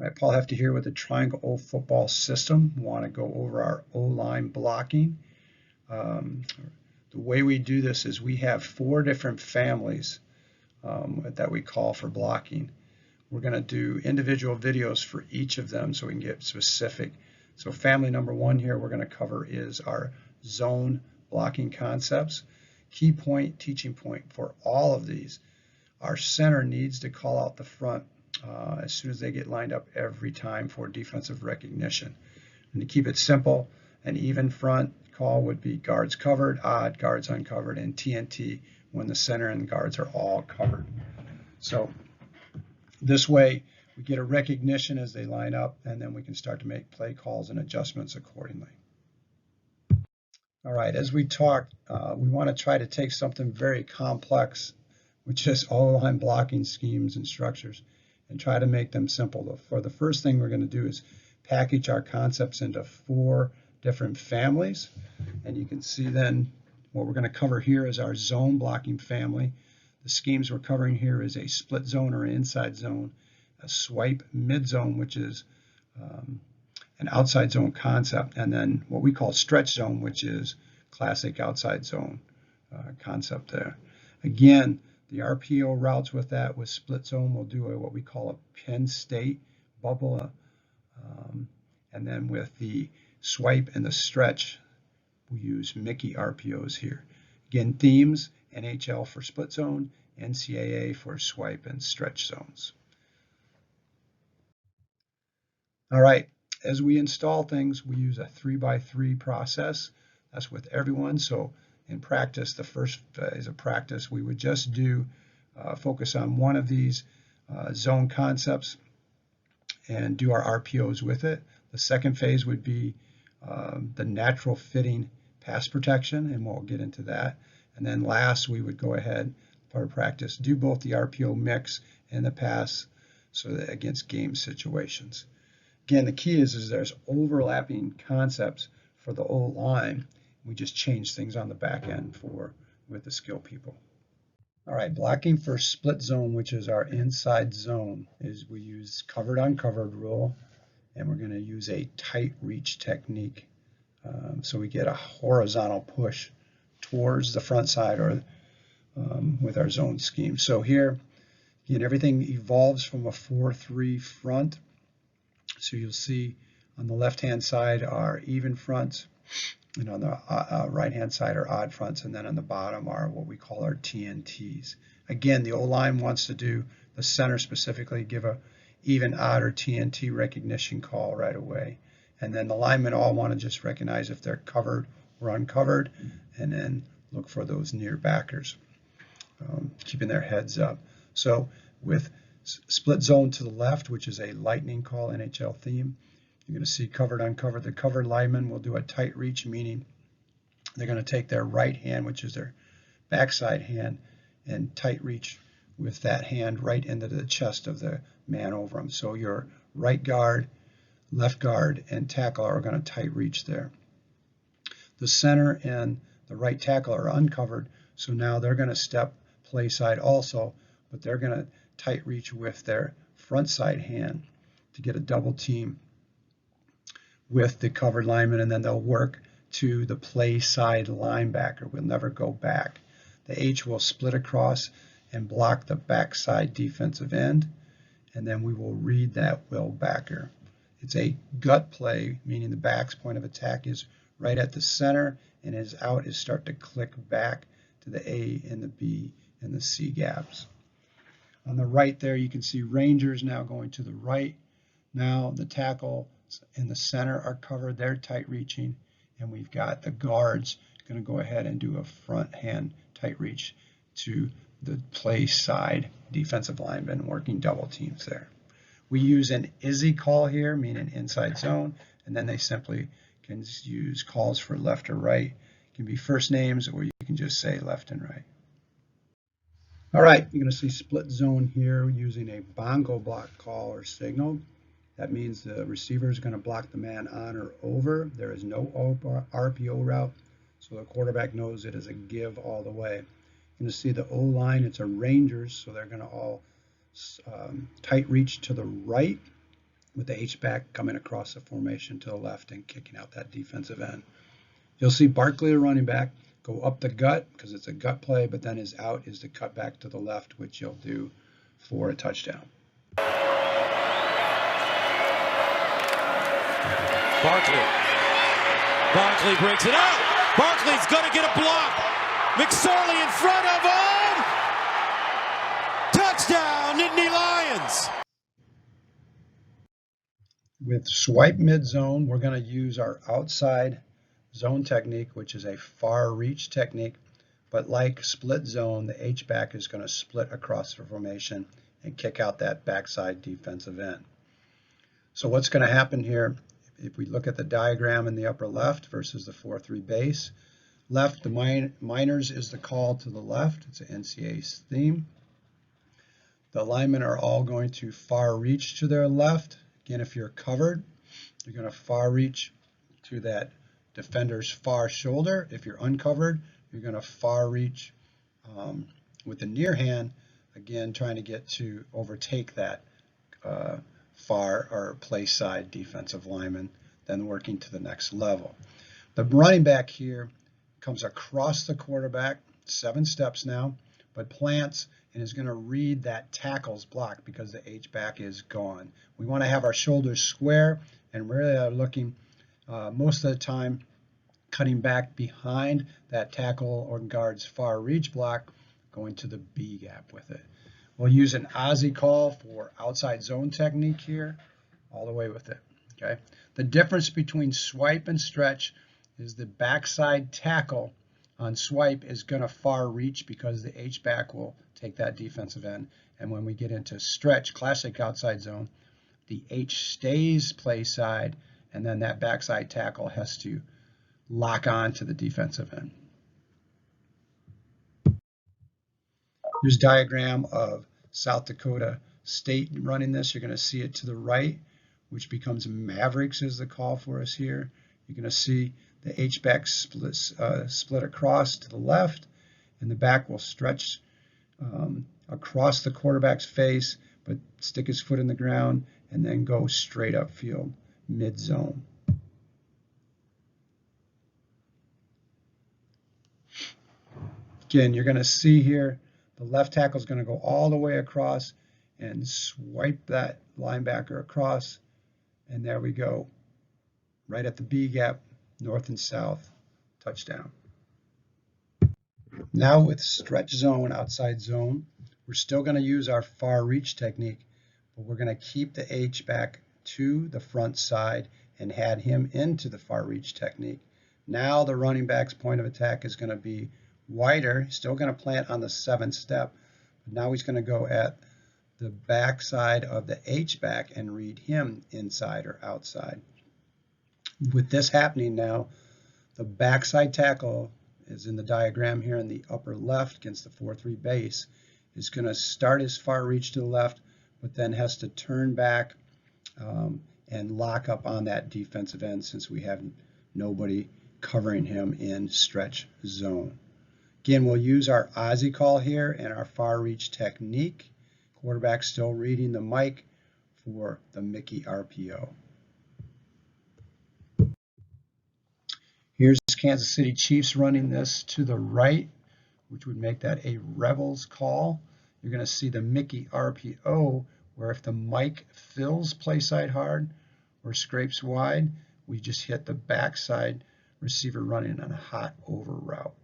All right, Paul Hefty here with the Triangle O football system. Want to go over our O-line blocking. Um, the way we do this is we have 4 different families that we call for blocking. We're going to do individual videos for each of them so we can get specific. So family number 1 here we're going to cover is our zone blocking concepts. Key point, teaching point for all of these. Our center needs to call out the front as soon as they get lined up every time for defensive recognition. And to keep it simple, an even front call would be guards covered, odd, guards uncovered, and TNT when the center and guards are all covered. So this way we get a recognition as they line up, and then we can start to make play calls and adjustments accordingly. All right, as we talk, we want to try to take something very complex, which is O-line blocking schemes and structures, and try to make them simple. For the first thing we're going to do is package our concepts into 4 different families. And you can see then what we're going to cover here is our zone blocking family. The schemes we're covering here is a split zone or inside zone, a swipe mid zone, which is an outside zone concept, and then what we call stretch zone, which is classic outside zone concept there. Again, the RPO routes with that, with split zone, we'll do what we call a Penn State bubble. And then with the swipe and the stretch, we use Mickey RPOs here. Again, themes, NHL for split zone, NCAA for swipe and stretch zones. All right, as we install things, we use a 3x3 process. That's with everyone. So in practice, the first phase of practice, we would just do focus on one of these zone concepts and do our RPOs with it. The second phase would be the natural fitting pass protection, and we'll get into that. And then last, we would go ahead, part of practice, do both the RPO mix and the pass so that against game situations. Again, the key is there's overlapping concepts for the O-line. We just change things on the back end with the skill people. All right, blocking for split zone, which is our inside zone, is we use covered uncovered rule, and we're going to use a tight reach technique. So we get a horizontal push towards the front side or with our zone scheme. So here, again, everything evolves from a 4-3 front. So you'll see on the left-hand side are even fronts, and on the right-hand side are odd fronts, and then on the bottom are what we call our TNTs. Again, the O-line wants to do, the center specifically, give a even, odd, or TNT recognition call right away. And then the linemen all want to just recognize if they're covered or uncovered, and then look for those near backers, keeping their heads up. So with split zone to the left, which is a lightning call NHL theme, you're going to see covered, uncovered. The covered lineman will do a tight reach, meaning they're going to take their right hand, which is their backside hand, and tight reach with that hand right into the chest of the man over them. So your right guard, left guard, and tackle are going to tight reach there. The center and the right tackle are uncovered, so now they're going to step play side also, but they're going to tight reach with their front side hand to get a double team with the covered lineman, and then they'll work to the play side linebacker. We'll never go back. The H will split across and block the backside defensive end, and then we will read that will backer. It's a gut play, meaning the back's point of attack is right at the center, and his out is start to click back to the A and the B and the C gaps. On the right there, you can see Rangers now going to the right. Now the tackle in the center are covered. They're tight reaching, and we've got the guards going to go ahead and do a front hand tight reach to the play side defensive lineman, working double teams there. We use an IZZY call here, meaning inside zone, and then they simply can use calls for left or right. It can be first names, or you can just say left and right. All right, you're going to see split zone here using a bongo block call or signal. That means the receiver is going to block the man on or over. There is no RPO route, so the quarterback knows it is a give all the way. You're going to see the O-line, it's a Rangers, so they're going to all tight reach to the right. with the H-back coming across the formation to the left and kicking out that defensive end. You'll see Barkley, the running back, go up the gut because it's a gut play, but then his out is to cut back to the left, which he'll do for a touchdown. Barkley breaks it up. Barkley's going to get a block. McSorley in front of him. Touchdown, Nittany Lions. With swipe mid-zone, we're going to use our outside zone technique, which is a far reach technique. But like split zone, the H-back is going to split across the formation and kick out that backside defensive end. So what's going to happen here, if we look at the diagram in the upper left versus the 4-3 base, left, the minors is the call to the left. It's an NCAA theme. The linemen are all going to far reach to their left. Again, if you're covered, you're going to far reach to that defender's far shoulder. If you're uncovered, you're going to far reach with the near hand, again, trying to get to overtake that far or play side defensive lineman, then working to the next level. The running back here comes across the quarterback, 7 steps now, but plants and is going to read that tackle's block because the H-back is gone. We want to have our shoulders square and really are looking most of the time cutting back behind that tackle or guard's far reach block, going to the B gap with it. We'll use an Aussie call for outside zone technique here, all the way with it. Okay. The difference between swipe and stretch is the backside tackle on swipe is going to far reach because the H-back will take that defensive end. And when we get into stretch, classic outside zone, the H stays play side, and then that backside tackle has to lock on to the defensive end. Here's a diagram of South Dakota State running this. You're going to see it to the right, which becomes Mavericks is the call for us here. You're going to see the H-back split across to the left, and the back will stretch across the quarterback's face, but stick his foot in the ground and then go straight upfield, mid-zone. Again, you're going to see here the left tackle is going to go all the way across and swipe that linebacker across, and there we go, right at the B gap, north and south, touchdown. Now with stretch zone, outside zone, we're still going to use our far reach technique, but we're going to keep the H back to the front side and head him into the far reach technique. Now the running back's point of attack is going to be wider, still going to plant on the 7th step, but now he's going to go at the back side of the H-back and read him inside or outside. With this happening now, the backside tackle is in the diagram here in the upper left against the 4-3 base, is going to start his far reach to the left, but then has to turn back and lock up on that defensive end since we have nobody covering him in stretch zone. Again, we'll use our Aussie call here and our far reach technique. Quarterback still reading the mic for the Mickey RPO. Here's Kansas City Chiefs running this to the right, which would make that a Rebels call. You're going to see the Mickey RPO, where if the mic fills play side hard or scrapes wide, we just hit the backside receiver running on a hot over route.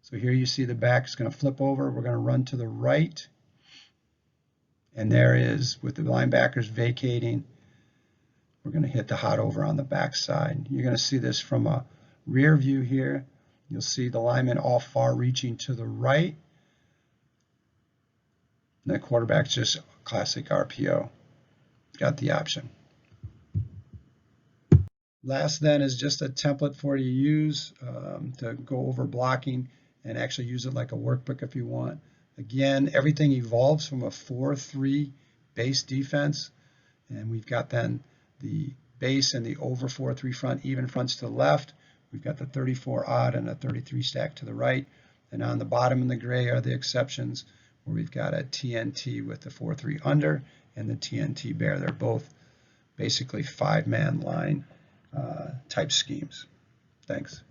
So here you see the back is going to flip over. We're going to run to the right. And there is, with the linebackers vacating, we're going to hit the hot over on the backside. You're going to see this from a rear view here. You'll see the linemen all far reaching to the right. And the quarterback's just classic RPO. Got the option. Last then is just a template for you to use to go over blocking and actually use it like a workbook if you want. Again, everything evolves from a 4-3 base defense, and we've got then the base and the over 4-3 front, even fronts to the left. We've got the 34 odd and a 33 stack to the right, and on the bottom in the gray are the exceptions where we've got a TNT with the 4-3 under and the TNT Bear. They're both basically 5-man line type schemes. Thanks.